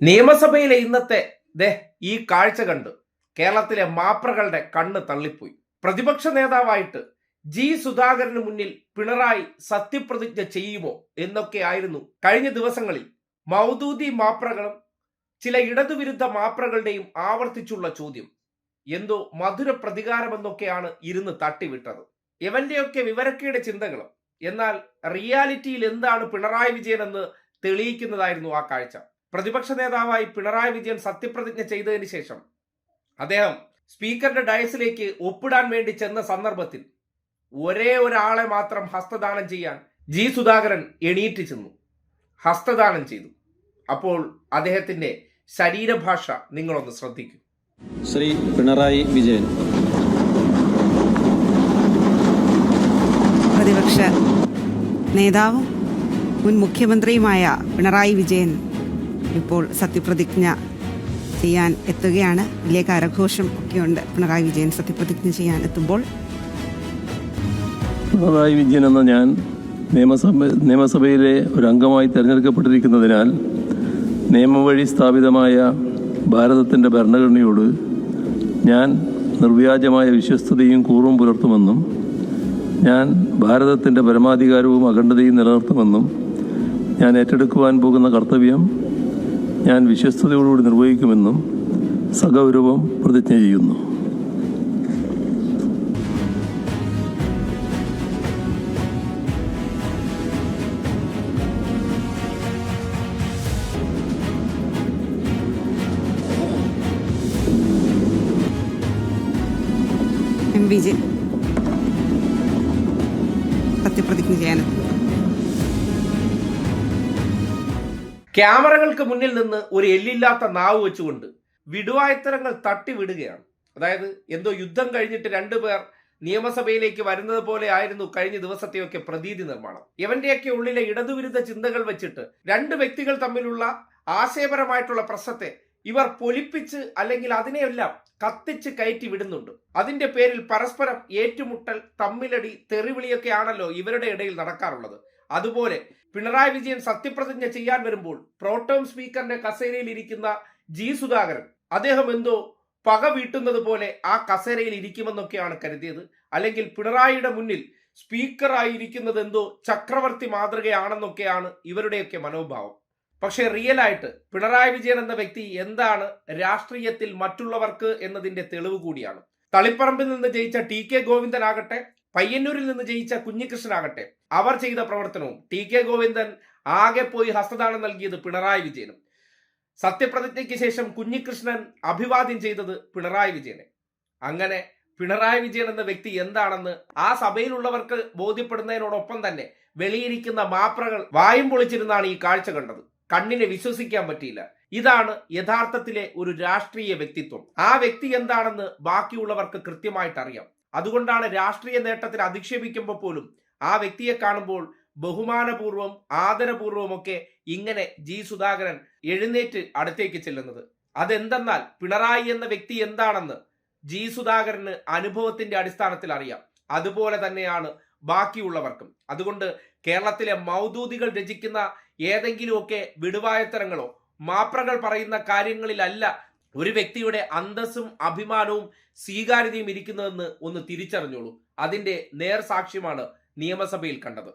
നിയമസഭയിലെ ഇന്നത്തെ ഈ കാഴ്ച കണ്ട് കേരളത്തിലെ മാപ്രകളുടെ കണ്ണ് തള്ളിപ്പോയി. പ്രതിപക്ഷ നേതാവായിട്ട് ജി സുധാകരന് മുന്നിൽ പിണറായി സത്യപ്രതിജ്ഞ ചെയ്യുമോ എന്നൊക്കെയായിരുന്നു കഴിഞ്ഞ ദിവസങ്ങളിൽ മൗദൂദി മാപ്രകളും ചില ഇടതുവിരുദ്ധ മാപ്രകളുടെയും ആവർത്തിച്ചുള്ള ചോദ്യം. എന്തോ മധുര പ്രതികാരമെന്നൊക്കെയാണ് ഇരുന്ന് തട്ടിവിട്ടത്. ഇവന്റെയൊക്കെ വിവരക്കേട് ചിന്തകളും. എന്നാൽ റിയാലിറ്റിയിൽ എന്താണ് പിണറായി വിജയൻ എന്ന് തെളിയിക്കുന്നതായിരുന്നു ആ കാഴ്ച. പ്രതിപക്ഷ നേതാവായി പിണറായി വിജയൻ സത്യപ്രതിജ്ഞ ചെയ്തതിന് ശേഷം അദ്ദേഹം സ്പീക്കറുടെ ഡയസിലേക്ക് ഒപ്പിടാൻ വേണ്ടി ചെന്ന സന്ദർഭത്തിൽ ഒരേ ഒരാളെ മാത്രം ഹസ്തദാനം ചെയ്യാൻ ജി സുധാകരൻ എണീറ്റ് ചെന്നു, ഹസ്തദാനം ചെയ്തു. അപ്പോൾ അദ്ദേഹത്തിന്റെ ശരീരഭാഷ നിങ്ങളൊന്ന് ശ്രദ്ധിക്കൂ. ശ്രീ പിണറായി വിജയൻ. പ്രതിപക്ഷ നേതാവും മുൻ മുഖ്യമന്ത്രിയുമായ പിണറായി വിജയൻ ഇപ്പോൾ സത്യപ്രതിജ്ഞ ചെയ്യാൻ എത്തുകയാണ്. വലിയ കരഘോഷം ഒക്കെയുണ്ട് പിണറായി വിജയൻ സത്യപ്രതിജ്ഞ ചെയ്യാൻ എത്തുമ്പോൾ. പിണറായി വിജയൻ എന്ന ഞാൻ നിയമസഭയിലെ ഒരു അംഗമായി തിരഞ്ഞെടുക്കപ്പെട്ടിരിക്കുന്നതിനാൽ നിയമവഴി സ്ഥാപിതമായ ഭാരതത്തിൻ്റെ ഭരണഘടനയോട് ഞാൻ നിർവ്യാജമായ വിശ്വസ്തതയും കൂറും പുലർത്തുമെന്നും ഞാൻ ഭാരതത്തിൻ്റെ പരമാധികാരവും അഖണ്ഡതയും നിലനിർത്തുമെന്നും ഞാൻ ഏറ്റെടുക്കുവാൻ പോകുന്ന കർത്തവ്യം ഞാൻ വിശ്വസ്തയോടുകൂടി നിർവഹിക്കുമെന്നും സഗൗരവം പ്രതിജ്ഞ ചെയ്യുന്നു. വിജയൻ സത്യപ്രതിജ്ഞ ചെയ്യാനും ക്യാമറകൾക്ക് മുന്നിൽ നിന്ന് ഒരു എല്ലില്ലാത്ത നാവ് വെച്ചുകൊണ്ട് വിടുവായത്തരങ്ങൾ തട്ടിവിടുകയാണ്. അതായത് എന്തോ യുദ്ധം കഴിഞ്ഞിട്ട് രണ്ടുപേർ നിയമസഭയിലേക്ക് വരുന്നത് പോലെ ആയിരുന്നു കഴിഞ്ഞ ദിവസത്തെയൊക്കെ പ്രതീതി നിർമ്മാണം. ഇവന്റെയൊക്കെ ഉള്ളിലെ ഇടതുവിരുദ്ധ ചിന്തകൾ വെച്ചിട്ട് രണ്ട് വ്യക്തികൾ തമ്മിലുള്ള ആശയപരമായിട്ടുള്ള പ്രശ്നത്തെ ഇവർ പൊലിപ്പിച്ച് അല്ലെങ്കിൽ അതിനെയെല്ലാം കത്തിച്ച് കയറ്റി വിടുന്നുണ്ട്. അതിന്റെ പേരിൽ പരസ്പരം ഏറ്റുമുട്ടൽ, തമ്മിലടി, തെറിവിളിയൊക്കെ ആണല്ലോ ഇവരുടെ ഇടയിൽ നടക്കാറുള്ളത്. അതുപോലെ പിണറായി വിജയൻ സത്യപ്രതിജ്ഞ ചെയ്യാൻ വരുമ്പോൾ പ്രോട്ടോം സ്പീക്കറിന്റെ കസേരയിൽ ഇരിക്കുന്ന ജി സുധാകരൻ അദ്ദേഹം എന്തോ പക വീട്ടുന്നത് പോലെ ആ കസേരയിൽ ഇരിക്കുമെന്നൊക്കെയാണ് കരുതിയത്. അല്ലെങ്കിൽ പിണറായിയുടെ മുന്നിൽ സ്പീക്കറായിരിക്കുന്നത് എന്തോ ചക്രവർത്തി മാതൃകയാണെന്നൊക്കെയാണ് ഇവരുടെയൊക്കെ മനോഭാവം. പക്ഷേ റിയലായിട്ട് പിണറായി വിജയൻ എന്ന വ്യക്തി എന്താണ് രാഷ്ട്രീയത്തിൽ മറ്റുള്ളവർക്ക് എന്നതിന്റെ തെളിവ് കൂടിയാണ്. തളിപ്പറമ്പിൽ നിന്ന് ജയിച്ച ടി കെ ഗോവിന്ദനാകട്ടെ, പയ്യന്നൂരിൽ നിന്ന് ജയിച്ച കുഞ്ഞികൃഷ്ണനാകട്ടെ, അവർ ചെയ്ത പ്രവർത്തനവും ടി കെ ഗോവിന്ദൻ ആകെ പോയി ഹസ്തദാനം നൽകിയത് പിണറായി വിജയനും. സത്യപ്രതിജ്ഞയ്ക്ക് ശേഷം കുഞ്ഞികൃഷ്ണൻ അഭിവാദ്യം ചെയ്തത് പിണറായി വിജയനെ. അങ്ങനെ പിണറായി വിജയൻ എന്ന വ്യക്തി എന്താണെന്ന് ആ സഭയിലുള്ളവർക്ക് ബോധ്യപ്പെടുന്നതിനോടൊപ്പം തന്നെ വെളിയിരിക്കുന്ന മാപ്രകൾ വായും പൊളിച്ചിരുന്നാണ് ഈ കാഴ്ച കണ്ടത്. കണ്ണിനെ വിശ്വസിക്കാൻ പറ്റിയില്ല. ഇതാണ് യഥാർത്ഥത്തിലെ ഒരു രാഷ്ട്രീയ വ്യക്തിത്വം. ആ വ്യക്തി എന്താണെന്ന് ബാക്കിയുള്ളവർക്ക് കൃത്യമായിട്ട് അറിയാം. അതുകൊണ്ടാണ് രാഷ്ട്രീയ നേട്ടത്തിൽ അധിക്ഷേപിക്കുമ്പോൾ പോലും ആ വ്യക്തിയെ കാണുമ്പോൾ ബഹുമാനപൂർവ്വം ആദരപൂർവ്വം ഒക്കെ ഇങ്ങനെ ജി സുധാകരൻ എഴുന്നേറ്റ് അടുത്തേക്ക് ചെല്ലുന്നത്. അതെന്തെന്നാൽ പിണറായി എന്ന വ്യക്തി എന്താണെന്ന് ജി സുധാകരന് അനുഭവത്തിന്റെ അടിസ്ഥാനത്തിൽ അറിയാം. അതുപോലെ തന്നെയാണ് ബാക്കിയുള്ളവർക്കും. അതുകൊണ്ട് കേരളത്തിലെ മൗദൂദികൾ രചിക്കുന്ന ഏതെങ്കിലുമൊക്കെ വിടുവായത്തരങ്ങളോ മാപ്രകൾ പറയുന്ന കാര്യങ്ങളിലല്ല ഒരു വ്യക്തിയുടെ അന്തസ്സും അഭിമാനവും സ്വീകാര്യതയും ഇരിക്കുന്നതെന്ന് ഒന്ന് തിരിച്ചറിഞ്ഞോളൂ. അതിന്റെ നേർസാക്ഷ്യമാണ് നിയമസഭയിൽ കണ്ടത്.